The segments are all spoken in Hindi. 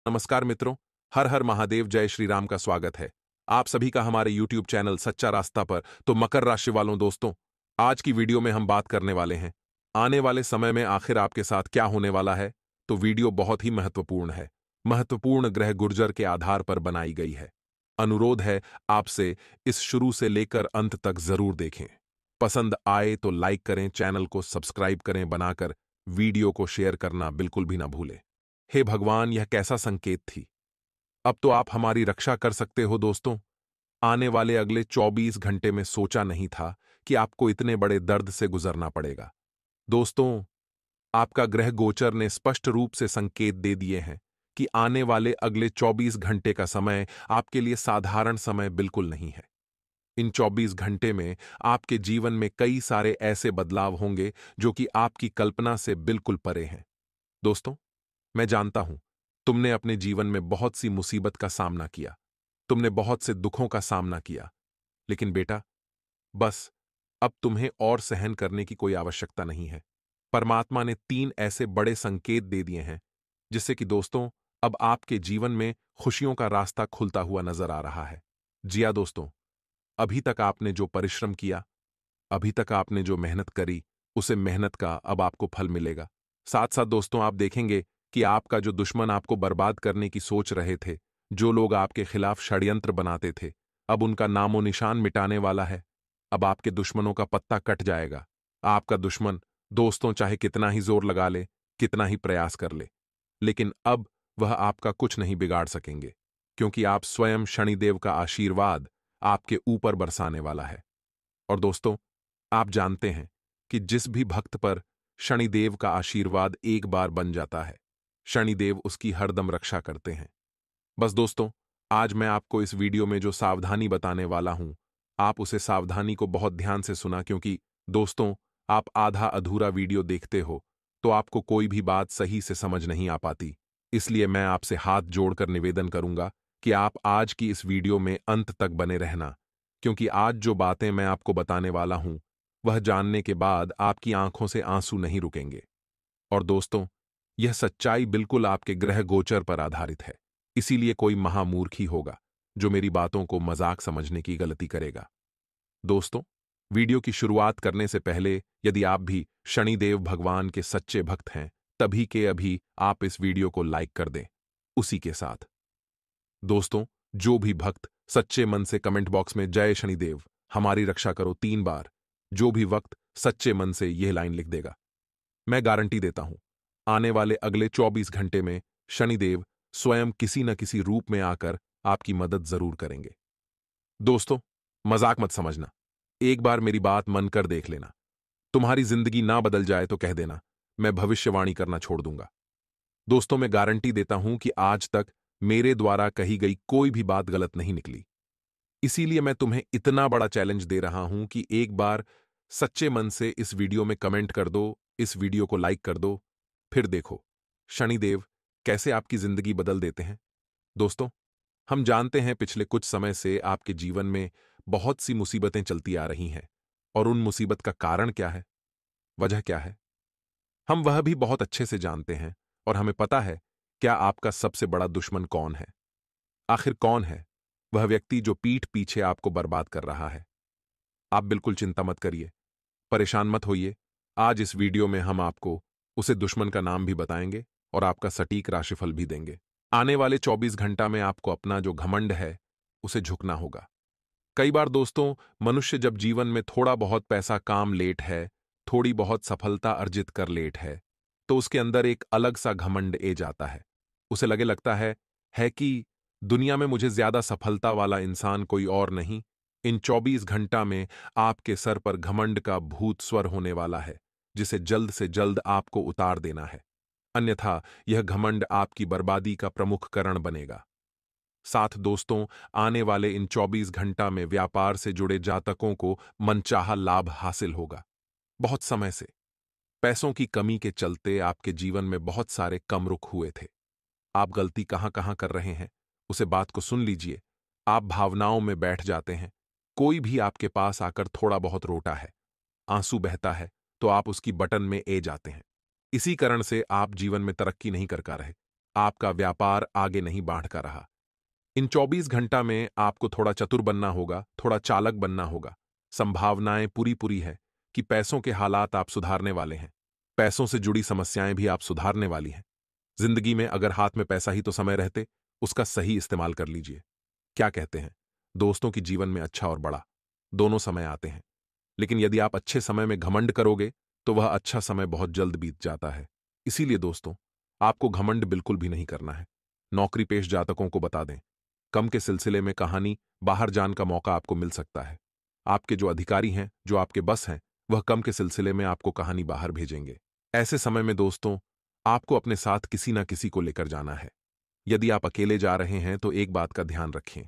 नमस्कार मित्रों। हर हर महादेव, जय श्री राम का स्वागत है आप सभी का हमारे YouTube चैनल सच्चा रास्ता पर। तो मकर राशि वालों दोस्तों, आज की वीडियो में हम बात करने वाले हैं आने वाले समय में आखिर आपके साथ क्या होने वाला है। तो वीडियो बहुत ही महत्वपूर्ण है। महत्वपूर्ण ग्रह गुर्जर के आधार पर बनाई गई है। अनुरोध है आपसे, इस शुरू से लेकर अंत तक जरूर देखें। पसंद आए तो लाइक करें, चैनल को सब्सक्राइब करें बनाकर, वीडियो को शेयर करना बिल्कुल भी ना भूलें। हे भगवान, यह कैसा संकेत थी। अब तो आप हमारी रक्षा कर सकते हो दोस्तों। आने वाले अगले 24 घंटे में सोचा नहीं था कि आपको इतने बड़े दर्द से गुजरना पड़ेगा। दोस्तों, आपका ग्रह गोचर ने स्पष्ट रूप से संकेत दे दिए हैं कि आने वाले अगले 24 घंटे का समय आपके लिए साधारण समय बिल्कुल नहीं है। इन 24 घंटे में आपके जीवन में कई सारे ऐसे बदलाव होंगे जो कि आपकी कल्पना से बिल्कुल परे हैं। दोस्तों, मैं जानता हूं, तुमने अपने जीवन में बहुत सी मुसीबत का सामना किया, तुमने बहुत से दुखों का सामना किया, लेकिन बेटा, बस अब तुम्हें और सहन करने की कोई आवश्यकता नहीं है। परमात्मा ने 3 ऐसे बड़े संकेत दे दिए हैं जिससे कि दोस्तों, अब आपके जीवन में खुशियों का रास्ता खुलता हुआ नजर आ रहा है। जी हां दोस्तों, अभी तक आपने जो परिश्रम किया, अभी तक आपने जो मेहनत करी, उसे मेहनत का अब आपको फल मिलेगा। साथ साथ दोस्तों, आप देखेंगे कि आपका जो दुश्मन आपको बर्बाद करने की सोच रहे थे, जो लोग आपके खिलाफ षड्यंत्र बनाते थे, अब उनका नामो निशान मिटाने वाला है। अब आपके दुश्मनों का पत्ता कट जाएगा। आपका दुश्मन दोस्तों चाहे कितना ही जोर लगा ले, कितना ही प्रयास कर ले, लेकिन अब वह आपका कुछ नहीं बिगाड़ सकेंगे, क्योंकि आप स्वयं शनिदेव का आशीर्वाद आपके ऊपर बरसाने वाला है। और दोस्तों, आप जानते हैं कि जिस भी भक्त पर शनिदेव का आशीर्वाद एक बार बन जाता है, शनिदेव उसकी हरदम रक्षा करते हैं। बस दोस्तों, आज मैं आपको इस वीडियो में जो सावधानी बताने वाला हूं, आप उसे सावधानी को बहुत ध्यान से सुना, क्योंकि दोस्तों, आप आधा अधूरा वीडियो देखते हो तो आपको कोई भी बात सही से समझ नहीं आ पाती। इसलिए मैं आपसे हाथ जोड़कर निवेदन करूंगा कि आप आज की इस वीडियो में अंत तक बने रहना, क्योंकि आज जो बातें मैं आपको बताने वाला हूं, वह जानने के बाद आपकी आंखों से आंसू नहीं रुकेंगे। और दोस्तों, यह सच्चाई बिल्कुल आपके ग्रह गोचर पर आधारित है। इसीलिए कोई महामूर्ख ही होगा जो मेरी बातों को मजाक समझने की गलती करेगा। दोस्तों, वीडियो की शुरुआत करने से पहले यदि आप भी शनिदेव भगवान के सच्चे भक्त हैं, तभी के अभी आप इस वीडियो को लाइक कर दें। उसी के साथ दोस्तों, जो भी भक्त सच्चे मन से कमेंट बॉक्स में जय शनिदेव हमारी रक्षा करो 3 बार, जो भी वक्त सच्चे मन से यह लाइन लिख देगा, मैं गारंटी देता हूं, आने वाले अगले 24 घंटे में शनिदेव स्वयं किसी न किसी रूप में आकर आपकी मदद जरूर करेंगे। दोस्तों, मजाक मत समझना, एक बार मेरी बात मन कर देख लेना। तुम्हारी जिंदगी ना बदल जाए तो कह देना, मैं भविष्यवाणी करना छोड़ दूंगा। दोस्तों, मैं गारंटी देता हूं कि आज तक मेरे द्वारा कही गई कोई भी बात गलत नहीं निकली। इसीलिए मैं तुम्हें इतना बड़ा चैलेंज दे रहा हूं कि एक बार सच्चे मन से इस वीडियो में कमेंट कर दो, इस वीडियो को लाइक कर दो, फिर देखो शनिदेव कैसे आपकी जिंदगी बदल देते हैं। दोस्तों, हम जानते हैं पिछले कुछ समय से आपके जीवन में बहुत सी मुसीबतें चलती आ रही हैं, और उन मुसीबत का कारण क्या है, वजह क्या है, हम वह भी बहुत अच्छे से जानते हैं। और हमें पता है क्या आपका सबसे बड़ा दुश्मन कौन है। आखिर कौन है वह व्यक्ति जो पीठ पीछे आपको बर्बाद कर रहा है। आप बिल्कुल चिंता मत करिए, परेशान मत होइए। आज इस वीडियो में हम आपको उसे दुश्मन का नाम भी बताएंगे और आपका सटीक राशिफल भी देंगे। आने वाले 24 घंटा में आपको अपना जो घमंड है उसे झुकना होगा। कई बार दोस्तों, मनुष्य जब जीवन में थोड़ा बहुत पैसा काम लेट है, थोड़ी बहुत सफलता अर्जित कर लेट है, तो उसके अंदर एक अलग सा घमंड ए जाता है। उसे लगता है कि दुनिया में मुझे ज्यादा सफलता वाला इंसान कोई और नहीं। इन 24 घंटा में आपके सर पर घमंड का भूत स्वर होने वाला है, जिसे जल्द से जल्द आपको उतार देना है, अन्यथा यह घमंड आपकी बर्बादी का प्रमुख कारण बनेगा। साथ दोस्तों, आने वाले इन 24 घंटा में व्यापार से जुड़े जातकों को मनचाहा लाभ हासिल होगा। बहुत समय से पैसों की कमी के चलते आपके जीवन में बहुत सारे कम रुख हुए थे। आप गलती कहां कहां कर रहे हैं, उसे बात को सुन लीजिए। आप भावनाओं में बैठ जाते हैं। कोई भी आपके पास आकर थोड़ा बहुत रोता है, आंसू बहता है, तो आप उसकी बटन में ए जाते हैं। इसी कारण से आप जीवन में तरक्की नहीं कर पा रहे। आपका व्यापार आगे नहीं बढ़ रहा। इन 24 घंटा में आपको थोड़ा चतुर बनना होगा, थोड़ा चालाक बनना होगा। संभावनाएं पूरी पूरी है कि पैसों के हालात आप सुधारने वाले हैं। पैसों से जुड़ी समस्याएं भी आप सुधारने वाली हैं। जिंदगी में अगर हाथ में पैसा ही तो समय रहते, उसका सही इस्तेमाल कर लीजिए। क्या कहते हैं? दोस्तों की जीवन में अच्छा और बड़ा दोनों समय आते हैं, लेकिन यदि आप अच्छे समय में घमंड करोगे तो वह अच्छा समय बहुत जल्द बीत जाता है। इसीलिए दोस्तों, आपको घमंड बिल्कुल भी नहीं करना है। नौकरी पेश जातकों को बता दें, कम के सिलसिले में कहानी बाहर जान का मौका आपको मिल सकता है। आपके जो अधिकारी हैं, जो आपके बस हैं, वह कम के सिलसिले में आपको कहानी बाहर भेजेंगे। ऐसे समय में दोस्तों, आपको अपने साथ किसी ना किसी को लेकर जाना है। यदि आप अकेले जा रहे हैं तो एक बात का ध्यान रखें,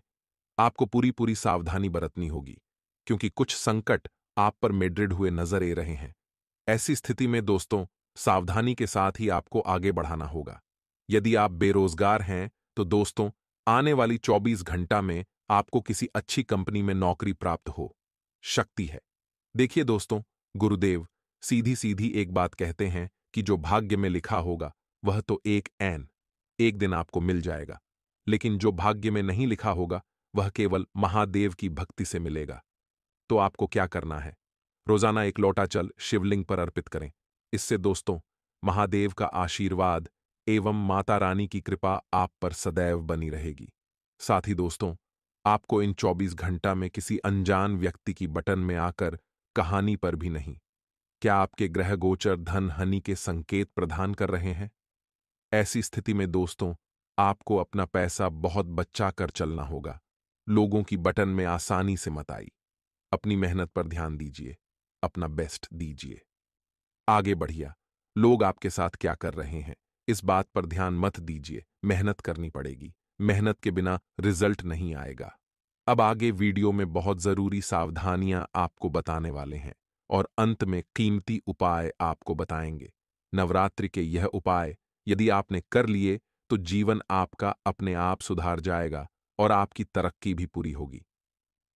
आपको पूरी पूरी सावधानी बरतनी होगी, क्योंकि कुछ संकट आप पर मेड्रिड हुए नजर आ रहे हैं। ऐसी स्थिति में दोस्तों, सावधानी के साथ ही आपको आगे बढ़ाना होगा। यदि आप बेरोजगार हैं तो दोस्तों, आने वाली 24 घंटा में आपको किसी अच्छी कंपनी में नौकरी प्राप्त हो शक्ति है। देखिए दोस्तों, गुरुदेव सीधी सीधी एक बात कहते हैं कि जो भाग्य में लिखा होगा वह तो एक दिन आपको मिल जाएगा, लेकिन जो भाग्य में नहीं लिखा होगा वह केवल महादेव की भक्ति से मिलेगा। तो आपको क्या करना है? रोजाना एक लोटा जल शिवलिंग पर अर्पित करें। इससे दोस्तों, महादेव का आशीर्वाद एवं माता रानी की कृपा आप पर सदैव बनी रहेगी। साथ ही दोस्तों, आपको इन 24 घंटा में किसी अनजान व्यक्ति की बटन में आकर कहानी पर भी नहीं। क्या आपके ग्रह गोचर धन हानि के संकेत प्रदान कर रहे हैं? ऐसी स्थिति में दोस्तों, आपको अपना पैसा बहुत बचा कर चलना होगा। लोगों की बटन में आसानी से मत आई। अपनी मेहनत पर ध्यान दीजिए, अपना बेस्ट दीजिए, आगे बढ़िया। लोग आपके साथ क्या कर रहे हैं, इस बात पर ध्यान मत दीजिए। मेहनत करनी पड़ेगी, मेहनत के बिना रिजल्ट नहीं आएगा। अब आगे वीडियो में बहुत जरूरी सावधानियां आपको बताने वाले हैं और अंत में कीमती उपाय आपको बताएंगे। नवरात्रि के यह उपाय यदि आपने कर लिए तो जीवन आपका अपने आप सुधार जाएगा और आपकी तरक्की भी पूरी होगी।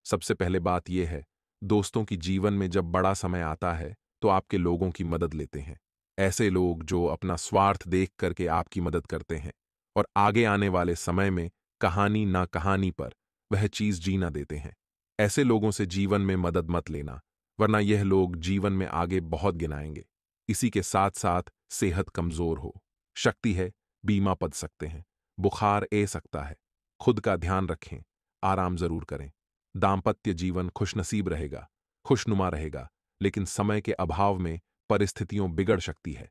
सबसे पहले बात यह है, दोस्तों की जीवन में जब बड़ा समय आता है तो आपके लोगों की मदद लेते हैं। ऐसे लोग जो अपना स्वार्थ देख करके आपकी मदद करते हैं और आगे आने वाले समय में कहानी ना कहानी पर वह चीज जीना देते हैं। ऐसे लोगों से जीवन में मदद मत लेना, वरना यह लोग जीवन में आगे बहुत गिनाएंगे। इसी के साथ साथ सेहत कमजोर हो, शक्ति है, बीमा पद सकते हैं, बुखार ए सकता है। खुद का ध्यान रखें, आराम जरूर करें। दाम्पत्य जीवन खुशनसीब रहेगा, खुशनुमा रहेगा, लेकिन समय के अभाव में परिस्थितियों बिगड़ सकती है।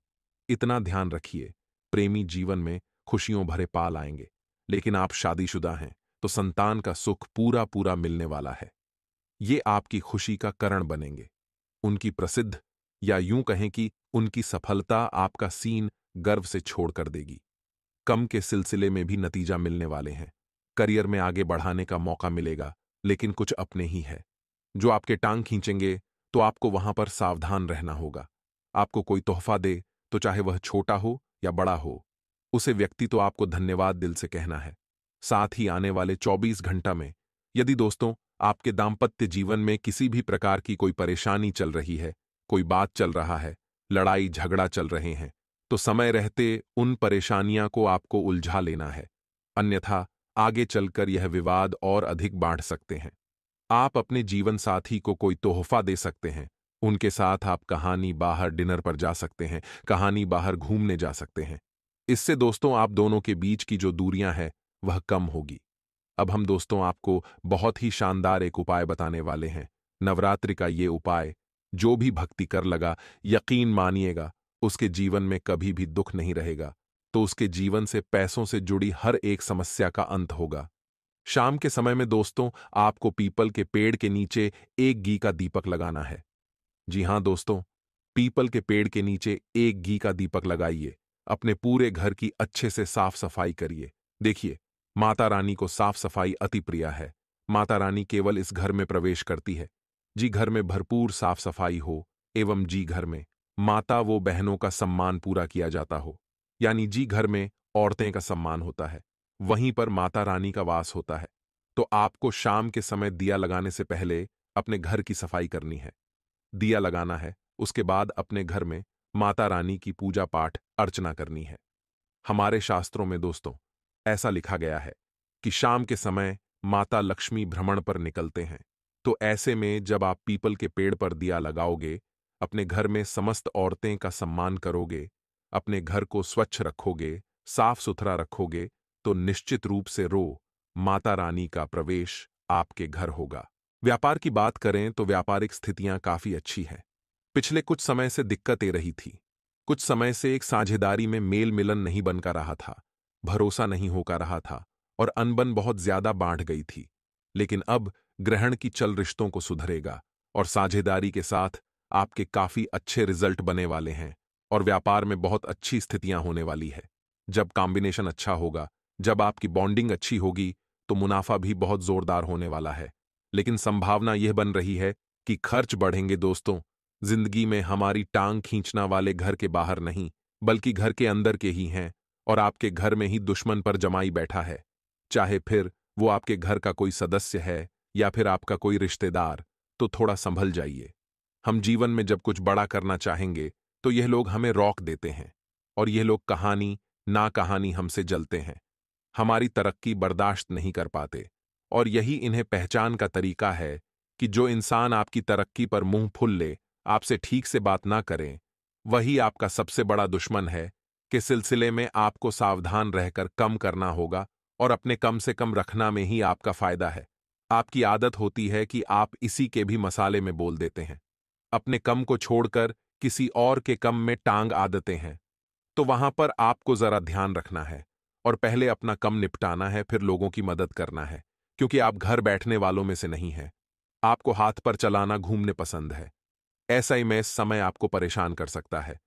इतना ध्यान रखिए, प्रेमी जीवन में खुशियों भरे पाल आएंगे, लेकिन आप शादीशुदा हैं तो संतान का सुख पूरा पूरा मिलने वाला है। ये आपकी खुशी का कारण बनेंगे। उनकी प्रसिद्ध या यूं कहें कि उनकी सफलता आपका सीन गर्व से छोड़ कर देगी। कम के सिलसिले में भी नतीजा मिलने वाले हैं। करियर में आगे बढ़ाने का मौका मिलेगा, लेकिन कुछ अपने ही है जो आपके टांग खींचेंगे, तो आपको वहां पर सावधान रहना होगा। आपको कोई तोहफा दे तो चाहे वह छोटा हो या बड़ा हो, उसे व्यक्ति तो आपको धन्यवाद दिल से कहना है। साथ ही आने वाले 24 घंटा में यदि दोस्तों आपके दाम्पत्य जीवन में किसी भी प्रकार की कोई परेशानी चल रही है, कोई बात चल रहा है, लड़ाई झगड़ा चल रहे हैं, तो समय रहते उन परेशानियां को आपको उलझा लेना है, अन्यथा आगे चलकर यह विवाद और अधिक बढ़ सकते हैं। आप अपने जीवन साथी को कोई तोहफा दे सकते हैं, उनके साथ आप कहानी बाहर डिनर पर जा सकते हैं, कहानी बाहर घूमने जा सकते हैं। इससे दोस्तों आप दोनों के बीच की जो दूरियां हैं वह कम होगी। अब हम दोस्तों आपको बहुत ही शानदार एक उपाय बताने वाले हैं। नवरात्रि का ये उपाय जो भी भक्ति कर लगा, यकीन मानिएगा उसके जीवन में कभी भी दुख नहीं रहेगा, तो उसके जीवन से पैसों से जुड़ी हर एक समस्या का अंत होगा। शाम के समय में दोस्तों आपको पीपल के पेड़ के नीचे एक घी का दीपक लगाना है। जी हां दोस्तों, पीपल के पेड़ के नीचे एक घी का दीपक लगाइए। अपने पूरे घर की अच्छे से साफ सफाई करिए। देखिए, माता रानी को साफ सफाई अति प्रिय है। माता रानी केवल इस घर में प्रवेश करती है जी घर में भरपूर साफ सफाई हो, एवं जी घर में माता वो बहनों का सम्मान पूरा किया जाता हो, यानी जी घर में औरतें का सम्मान होता है, वहीं पर माता रानी का वास होता है। तो आपको शाम के समय दिया लगाने से पहले अपने घर की सफाई करनी है, दिया लगाना है। उसके बाद अपने घर में माता रानी की पूजा पाठ अर्चना करनी है। हमारे शास्त्रों में दोस्तों ऐसा लिखा गया है कि शाम के समय माता लक्ष्मी भ्रमण पर निकलते हैं। तो ऐसे में जब आप पीपल के पेड़ पर दिया लगाओगे, अपने घर में समस्त औरतें का सम्मान करोगे, अपने घर को स्वच्छ रखोगे, साफ सुथरा रखोगे, तो निश्चित रूप से माता रानी का प्रवेश आपके घर होगा। व्यापार की बात करें तो व्यापारिक स्थितियां काफी अच्छी हैं। पिछले कुछ समय से दिक्कतें रही थी। कुछ समय से एक साझेदारी में मेल मिलन नहीं बनकर रहा था, भरोसा नहीं होकर रहा था और अनबन बहुत ज्यादा बांट गई थी। लेकिन अब ग्रहण की चल रिश्तों को सुधरेगा और साझेदारी के साथ आपके काफी अच्छे रिजल्ट बने वाले हैं और व्यापार में बहुत अच्छी स्थितियां होने वाली है। जब कॉम्बिनेशन अच्छा होगा, जब आपकी बॉन्डिंग अच्छी होगी, तो मुनाफा भी बहुत जोरदार होने वाला है। लेकिन संभावना यह बन रही है कि खर्च बढ़ेंगे दोस्तों। जिंदगी में हमारी टांग खींचना वाले घर के बाहर नहीं, बल्कि घर के अंदर के ही हैं और आपके घर में ही दुश्मन पर जमाई बैठा है। चाहे फिर वो आपके घर का कोई सदस्य है या फिर आपका कोई रिश्तेदार, तो थोड़ा संभल जाइए। हम जीवन में जब कुछ बड़ा करना चाहेंगे तो यह लोग हमें रोक देते हैं और यह लोग कहानी ना कहानी हमसे जलते हैं, हमारी तरक्की बर्दाश्त नहीं कर पाते। और यही इन्हें पहचान का तरीका है कि जो इंसान आपकी तरक्की पर मुंह फुल ले, आपसे ठीक से बात ना करें, वही आपका सबसे बड़ा दुश्मन है। के सिलसिले में आपको सावधान रहकर कम करना होगा और अपने कम से कम रखना में ही आपका फायदा है। आपकी आदत होती है कि आप इसी के भी मसाले में बोल देते हैं। अपने कम को छोड़कर किसी और के कम में टांग आदतें हैं। तो वहां पर आपको जरा ध्यान रखना है और पहले अपना कम निपटाना है, फिर लोगों की मदद करना है। क्योंकि आप घर बैठने वालों में से नहीं हैं। आपको हाथ पर चलाना घूमने पसंद है। ऐसा ही में समय आपको परेशान कर सकता है।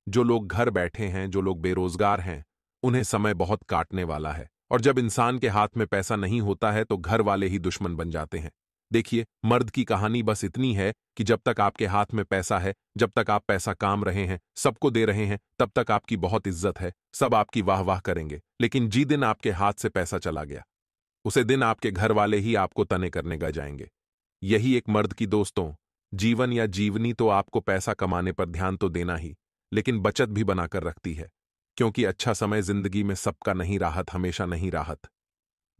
जो लोग घर बैठे हैं, जो लोग बेरोजगार हैं, उन्हें समय बहुत काटने वाला है। और जब इंसान के हाथ में पैसा नहीं होता है तो घर वाले ही दुश्मन बन जाते हैं। देखिए, मर्द की कहानी बस इतनी है कि जब तक आपके हाथ में पैसा है, जब तक आप पैसा काम रहे हैं, सबको दे रहे हैं, तब तक आपकी बहुत इज्जत है, सब आपकी वाह वाह करेंगे। लेकिन जी दिन आपके हाथ से पैसा चला गया, उसे दिन आपके घर वाले ही आपको तने करने गा जाएंगे। यही एक मर्द की दोस्तों जीवन या जीवनी तो आपको पैसा कमाने पर ध्यान तो देना ही, लेकिन बचत भी बनाकर रखती है। क्योंकि अच्छा समय जिंदगी में सबका नहीं राहत, हमेशा नहीं राहत।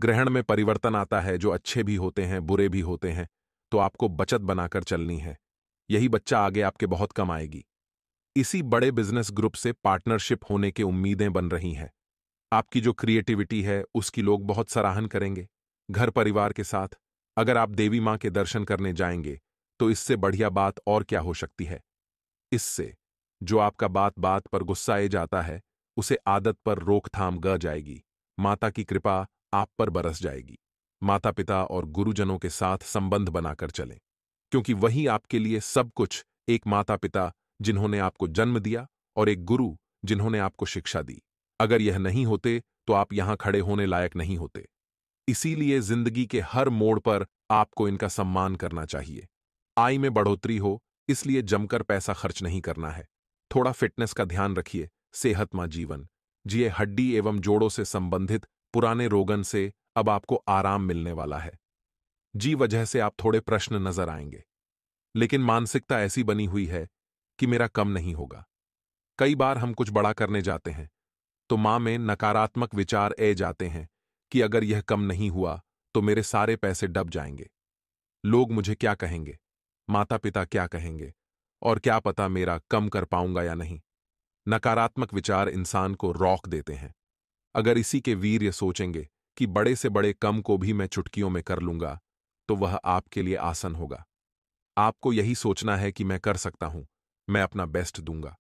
ग्रहण में परिवर्तन आता है, जो अच्छे भी होते हैं, बुरे भी होते हैं। तो आपको बचत बनाकर चलनी है। यही बच्चा आगे आपके बहुत कम आएगी। इसी बड़े बिजनेस ग्रुप से पार्टनरशिप होने की उम्मीदें बन रही हैं। आपकी जो क्रिएटिविटी है उसकी लोग बहुत सराहन करेंगे। घर परिवार के साथ अगर आप देवी मां के दर्शन करने जाएंगे तो इससे बढ़िया बात और क्या हो सकती है। इससे जो आपका बात बात पर गुस्साए जाता है, उसे आदत पर रोकथाम ग जाएगी। माता की कृपा आप पर बरस जाएगी। माता पिता और गुरुजनों के साथ संबंध बनाकर चलें, क्योंकि वही आपके लिए सब कुछ। एक माता पिता जिन्होंने आपको जन्म दिया और एक गुरु जिन्होंने आपको शिक्षा दी। अगर यह नहीं होते तो आप यहां खड़े होने लायक नहीं होते। इसीलिए जिंदगी के हर मोड़ पर आपको इनका सम्मान करना चाहिए। आय में बढ़ोतरी हो, इसलिए जमकर पैसा खर्च नहीं करना है। थोड़ा फिटनेस का ध्यान रखिए। सेहतमंद जीवन जिए। हड्डी एवं जोड़ों से संबंधित पुराने रोगन से अब आपको आराम मिलने वाला है। जी वजह से आप थोड़े प्रश्न नजर आएंगे, लेकिन मानसिकता ऐसी बनी हुई है कि मेरा कम नहीं होगा। कई बार हम कुछ बड़ा करने जाते हैं तो मां में नकारात्मक विचार ए जाते हैं कि अगर यह कम नहीं हुआ तो मेरे सारे पैसे डब जाएंगे। लोग मुझे क्या कहेंगे, माता पिता क्या कहेंगे, और क्या पता मेरा कम कर पाऊंगा या नहीं। नकारात्मक विचार इंसान को रोक देते हैं। अगर इसी के वीर्य सोचेंगे कि बड़े से बड़े कम को भी मैं चुटकियों में कर लूंगा, तो वह आपके लिए आसान होगा। आपको यही सोचना है कि मैं कर सकता हूं, मैं अपना बेस्ट दूंगा।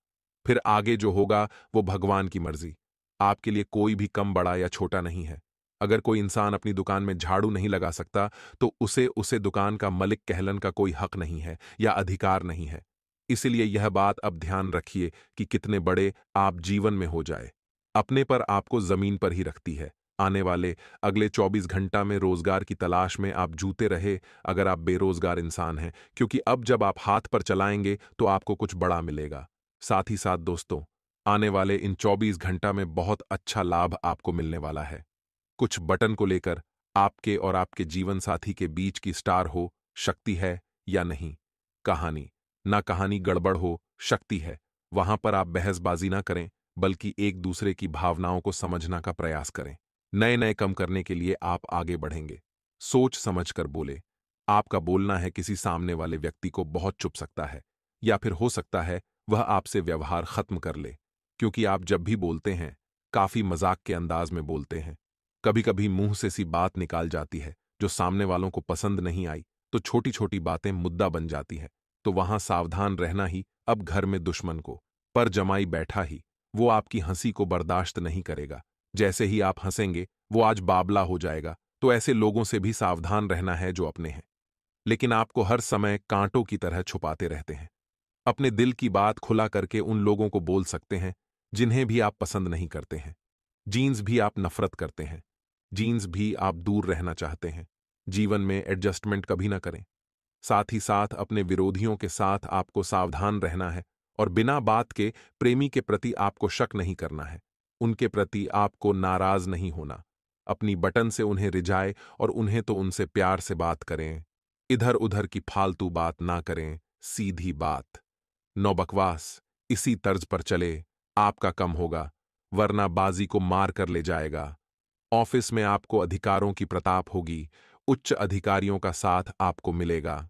फिर आगे जो होगा वो भगवान की मर्जी। आपके लिए कोई भी कम बड़ा या छोटा नहीं है। अगर कोई इंसान अपनी दुकान में झाड़ू नहीं लगा सकता तो उसे दुकान का मलिक कहलन का कोई हक नहीं है या अधिकार नहीं है। इसलिए यह बात अब ध्यान रखिए कि कितने बड़े आप जीवन में हो जाए, अपने पर आपको जमीन पर ही रखती है। आने वाले अगले 24 घंटा में रोजगार की तलाश में आप जूते रहे अगर आप बेरोजगार इंसान हैं, क्योंकि अब जब आप हाथ पर चलाएंगे तो आपको कुछ बड़ा मिलेगा। साथ ही साथ दोस्तों, आने वाले इन 24 घंटा में बहुत अच्छा लाभ आपको मिलने वाला है। कुछ बटन को लेकर आपके और आपके जीवन साथी के बीच की स्टार हो, शक्ति है या नहीं। कहानी ना कहानी गड़बड़ हो, शक्ति है। वहां पर आप बहसबाजी ना करें, बल्कि एक दूसरे की भावनाओं को समझना का प्रयास करें। नए नए कम करने के लिए आप आगे बढ़ेंगे। सोच समझकर बोले। आपका बोलना है किसी सामने वाले व्यक्ति को बहुत चुभ सकता है, या फिर हो सकता है वह आपसे व्यवहार खत्म कर ले, क्योंकि आप जब भी बोलते हैं काफी मजाक के अंदाज में बोलते हैं। कभी कभी मुंह से सी बात निकाल जाती है जो सामने वालों को पसंद नहीं आई, तो छोटी छोटी बातें मुद्दा बन जाती है। तो वहां सावधान रहना ही। अब घर में दुश्मन को पर जमाई बैठा ही, वो आपकी हंसी को बर्दाश्त नहीं करेगा। जैसे ही आप हंसेंगे वो आज बावला हो जाएगा। तो ऐसे लोगों से भी सावधान रहना है जो अपने हैं, लेकिन आपको हर समय कांटों की तरह छुपाते रहते हैं। अपने दिल की बात खुला करके उन लोगों को बोल सकते हैं जिन्हें भी आप पसंद नहीं करते हैं। जीन्स भी आप नफरत करते हैं, जीन्स भी आप दूर रहना चाहते हैं। जीवन में एडजस्टमेंट कभी ना करें। साथ ही साथ अपने विरोधियों के साथ आपको सावधान रहना है और बिना बात के प्रेमी के प्रति आपको शक नहीं करना है। उनके प्रति आपको नाराज नहीं होना। अपनी बटन से उन्हें रिझाए और उन्हें तो उनसे प्यार से बात करें। इधर उधर की फालतू बात ना करें, सीधी बात। नौ बकवास इसी तर्ज पर चले, आपका कम होगा, वरना बाजी को मार कर ले जाएगा। ऑफिस में आपको अधिकारों की प्रताप होगी, उच्च अधिकारियों का साथ आपको मिलेगा।